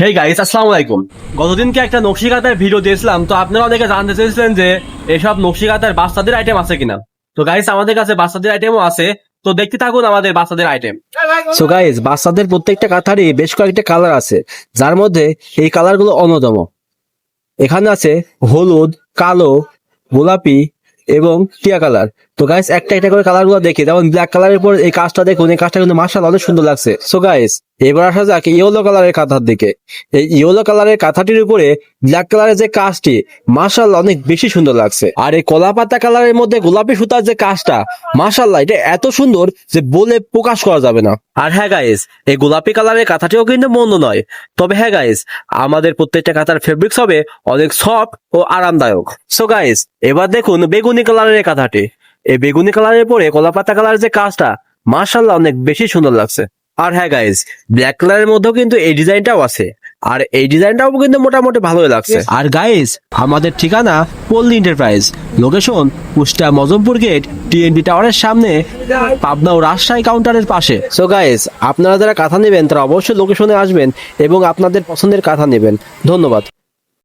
Hey guys, আসসালামু আলাইকুম। গতদিনকে একটা নকশি কাঁথার ভিডিও দিয়েছিলাম, তো আপনারা অনেকে জানতে চেয়েছিলেন যে এসব নকশি কাঁথার বাচ্চাদের আইটেম আছে কিনা। তো গাইস, আমাদের কাছে বাচ্চাদের আইটেমও আছে, তো দেখতে থাকুন আমাদের বাচ্চাদের আইটেম। সো গাইজ, বাচ্চাদের প্রত্যেকটা কাঁথারই বেশ কয়েকটা কালার আছে, যার মধ্যে এই কালারগুলো অন্যতম। এখানে আছে হলুদ, কালো, গোলাপি এবং টিয়া কালার। তো গাইস, একটা একটা করে কালার গুলো দেখি। যেমন ব্ল্যাক কালারের পর এই কাজটা দেখুন, এই কাজটা কিন্তু মার্শাল অনেক সুন্দর লাগছে। সো গাইস, এবার আসা যাক ইয়েলো কালারের কাঁথার দিকে। এই ইয়েলো কালারের কাঁথাটির উপরে ব্ল্যাক কালারের যে কাজটি, মার্শাল অনেক বেশি সুন্দর লাগছে। আর এই কলা পাতা কালারের মধ্যে গোলাপি সুতার যে কাজটা, মার্শাল্লাহ, এটা এত সুন্দর যে বলে প্রকাশ করা যাবে না। আর হ্যাঁ গাইস, এই গোলাপি কালারের কাঁথাটিও কিন্তু মন্দ নয়। তবে হ্যাঁ গাইস, আমাদের প্রত্যেকটা কাঁথার ফেব্রিক্স হবে অনেক সফট ও আরামদায়ক। সো গাইস, এবার দেখুন বেগুনি কালারের কাঁথাটি। এই বেগুনি কালারের পরে কলাপাতা কালারের যে কাজটা, মার্শাল্লাহ অনেক বেশি সুন্দর লাগছে। আর হ্যাঁ গাইস, ব্ল্যাক কালারের মধ্যেও কিন্তু এই ডিজাইনটাও আছে, আর এই ডিজাইনটাও কিন্তু মোটামুটি ভালোই লাগছে। আর গাইস, আমাদের ঠিকানা Palli enterprise, location Kushtia Majampur gate, TNT টাওয়ারের সামনে, পাবনা ও রাজশাহী কাউন্টারের পাশে। সো গাইস, আপনারা যারা কাঁথা নেবেন তারা অবশ্যই লোকেশনে আসবেন এবং আপনাদের পছন্দের কাঁথা নেবেন। ধন্যবাদ।